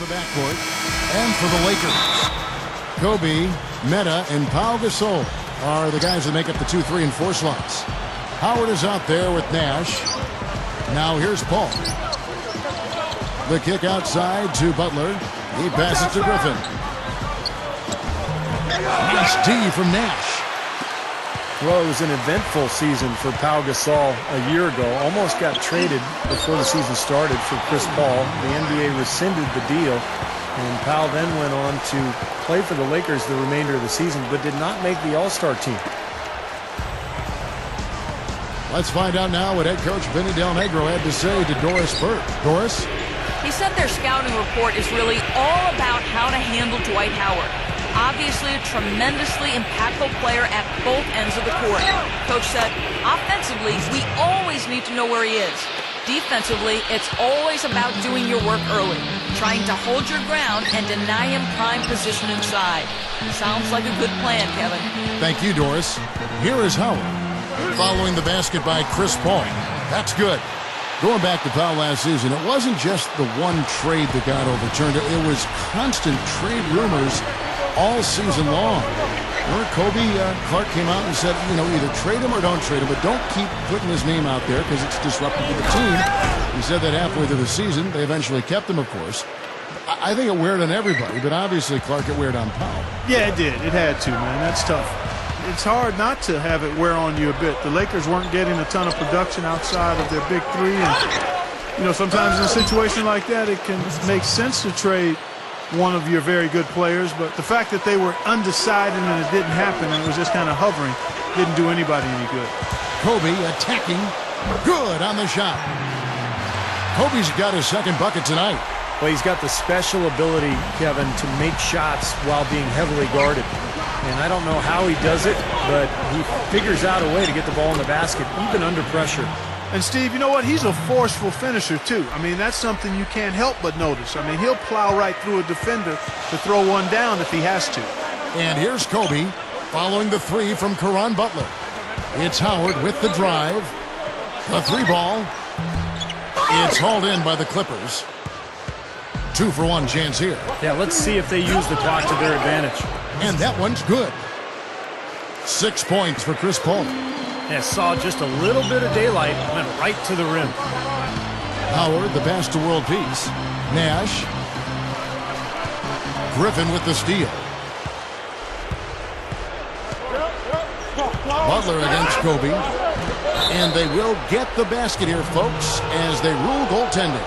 the backcourt. And for the Lakers, Kobe, Meta, and Pau Gasol are the guys that make up the 2, 3, and 4 slots. Howard is out there with Nash. Now here's Paul. The kick outside to Butler. He passes to Griffin. Nice D from Nash. Well, it was an eventful season for Pau Gasol a year ago. Almost got traded before the season started for Chris Paul. The NBA rescinded the deal, and Pau then went on to play for the Lakers the remainder of the season, but did not make the All-Star team. Let's find out now what head coach Vinny Del Negro had to say to Doris Burke. Doris? He said their scouting report is really all about how to handle Dwight Howard. Obviously a tremendously impactful player at both ends of the court. Coach said, offensively, we always need to know where he is. Defensively, it's always about doing your work early, trying to hold your ground and deny him prime position inside. Sounds like a good plan, Kevin. Thank you, Doris. Here is Howard, following the basket by Chris Paul. That's good. Going back to Pau last season, it wasn't just the one trade that got overturned. It was constant trade rumors all season long. Remember Kobe Clark came out and said, either trade him or don't trade him, but don't keep putting his name out there because it's disruptive to the team. He said that halfway through the season. They eventually kept him, of course. I think it weared on everybody, but obviously Clark, it weared on Pau. Yeah, it did. It had to, man. That's tough. It's hard not to have it wear on you a bit. The Lakers weren't getting a ton of production outside of their big three. And, sometimes in a situation like that, it can make sense to trade one of your very good players. But the fact that they were undecided and it didn't happen and it was just kind of hovering didn't do anybody any good. Kobe attacking. Good on the shot. Kobe's got his second bucket tonight. Well, he's got the special ability, Kevin, to make shots while being heavily guarded. And I don't know how he does it, but he figures out a way to get the ball in the basket, even under pressure. And, Steve, you know what? He's a forceful finisher, too. I mean, that's something you can't help but notice. I mean, he'll plow right through a defender to throw one down if he has to. And here's Kobe following the three from Caron Butler. It's Howard with the drive. The three ball. It's hauled in by the Clippers. 2-for-1 chance here. Yeah, let's see if they use the clock to their advantage. And that one's good. 6 points for Chris Paul. Yeah, saw just a little bit of daylight, went right to the rim. Howard, the pass to world peace. Nash. Griffin with the steal. Butler against Kobe. And they will get the basket here, folks, as they rule goaltending.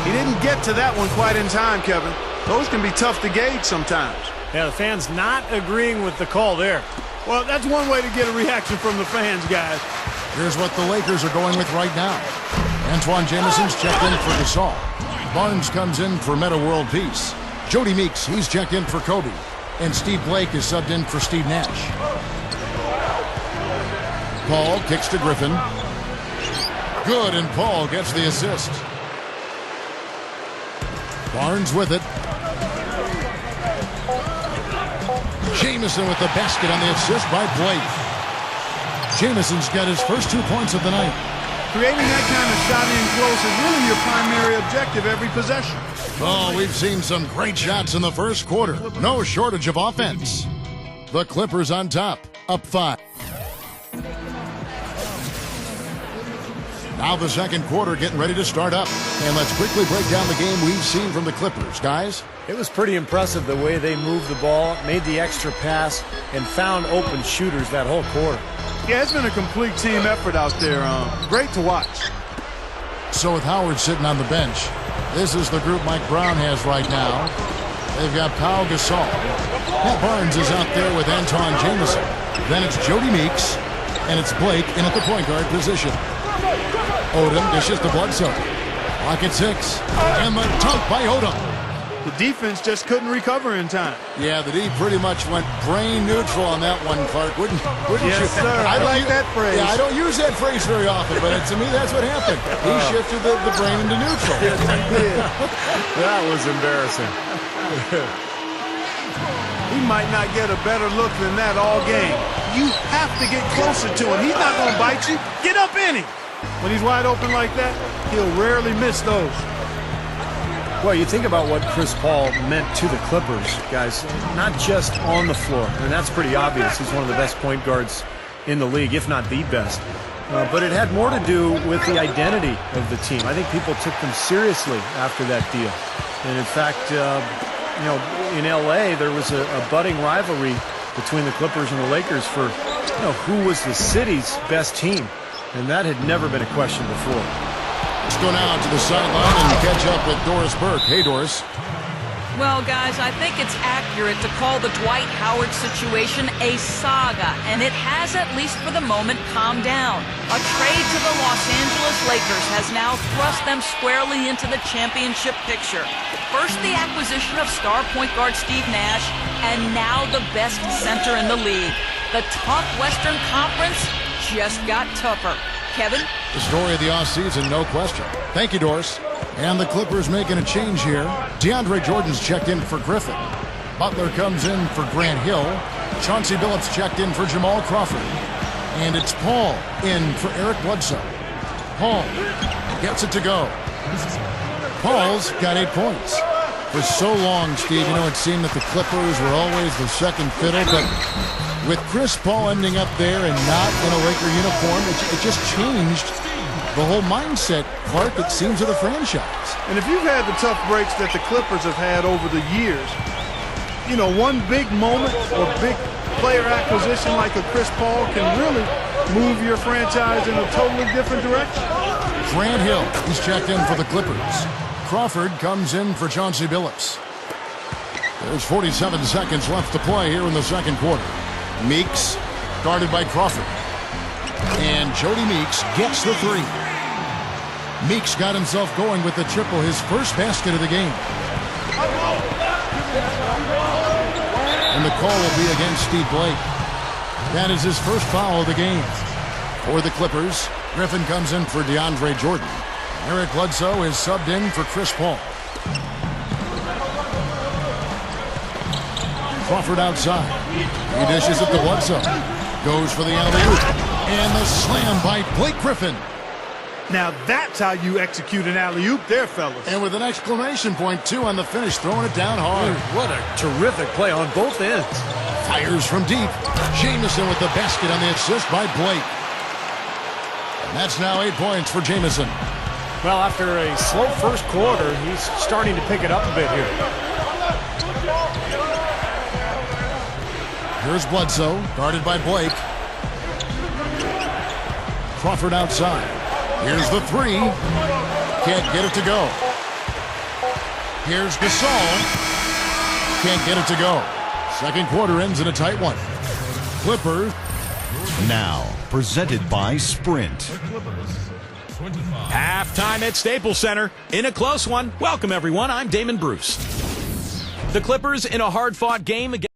He didn't get to that one quite in time, Kevin. Those can be tough to gauge sometimes. Yeah, the fans not agreeing with the call there. Well, that's one way to get a reaction from the fans, guys. Here's what the Lakers are going with right now. Antoine Jameson's checked in for Gasol. Barnes comes in for Meta World Peace. Jody Meeks, he's checked in for Kobe. And Steve Blake is subbed in for Steve Nash. Paul kicks to Griffin. Good, and Paul gets the assist. Barnes with it. Jameson with the basket on the assist by Blake. Jameson's got his first 2 points of the night. Creating that kind of shot in close is really your primary objective every possession. Oh, we've seen some great shots in the first quarter. No shortage of offense. The Clippers on top, up 5. Now the second quarter getting ready to start up. And let's quickly break down the game we've seen from the Clippers. Guys? It was pretty impressive the way they moved the ball, made the extra pass, and found open shooters that whole quarter. Yeah, it's been a complete team effort out there. Great to watch. So with Howard sitting on the bench, this is the group Mike Brown has right now. They've got Pau Gasol. Matt Barnes is out there with Antoine Jameson. Then it's Jody Meeks, and it's Blake in at the point guard position. Odom dishes to Bledsoe. Lock at 6. And the dunk by Odom. The defense just couldn't recover in time. Yeah, the D pretty much went brain neutral on that one, Clark. Wouldn't yes, you? Sir. I like that phrase. Yeah, I don't use that phrase very often, but to me that's what happened. He shifted the brain into neutral. Yes, he did. That was embarrassing. He might not get a better look than that all game. You have to get closer to him. He's not going to bite you. Get up in him. When he's wide open like that, he'll rarely miss those. Well, you think about what Chris Paul meant to the Clippers, guys, not just on the floor, and that's pretty obvious. He's one of the best point guards in the league, if not the best. But it had more to do with the identity of the team. I think people took them seriously after that deal. And in fact, in L.A., there was a budding rivalry between the Clippers and the Lakers for who was the city's best team. And that had never been a question before. Let's go now to the sideline and catch up with Doris Burke. Hey, Doris. Well, guys, I think it's accurate to call the Dwight Howard situation a saga, and it has, at least for the moment, calmed down. A trade to the Los Angeles Lakers has now thrust them squarely into the championship picture. First, the acquisition of star point guard Steve Nash, and now the best center in the league. The tough Western Conference just got tougher. Kevin? The story of the offseason, no question. Thank you, Doris. And the Clippers making a change here. DeAndre Jordan's checked in for Griffin. Butler comes in for Grant Hill. Chauncey Billups checked in for Jamal Crawford. And it's Paul in for Eric Bledsoe. Paul gets it to go. Paul's got 8 points. For so long, Steve, it seemed that the Clippers were always the second fiddle, but with Chris Paul ending up there and not in a Laker uniform, it just changed the whole mindset, Clark, it seems, of the franchise. And if you've had the tough breaks that the Clippers have had over the years, one big moment or big player acquisition like a Chris Paul can really move your franchise in a totally different direction. Grant Hill, he's checked in for the Clippers. Crawford comes in for Chauncey Billups. There's 47 seconds left to play here in the second quarter. Meeks, guarded by Crawford. And Jody Meeks gets the three. Meeks got himself going with the triple, his first basket of the game. And the call will be against Steve Blake. That is his first foul of the game. For the Clippers, Griffin comes in for DeAndre Jordan. Eric Bledsoe is subbed in for Chris Paul. Crawford outside. He dishes it to Bledsoe. Goes for the alley-oop. And the slam by Blake Griffin. Now that's how you execute an alley-oop there, fellas. And with an exclamation point, too, on the finish, throwing it down hard. What a terrific play on both ends. Fires from deep. Jamison with the basket on the assist by Blake. And that's now 8 points for Jamison. Well, after a slow first quarter, he's starting to pick it up a bit here. Here's Bledsoe, guarded by Blake. Crawford outside. Here's the three. Can't get it to go. Here's Gasol. Can't get it to go. Second quarter ends in a tight one. Clippers. Now, presented by Sprint. Halftime at Staples Center. In a close one. Welcome, everyone. I'm Damon Bruce. The Clippers in a hard-fought game against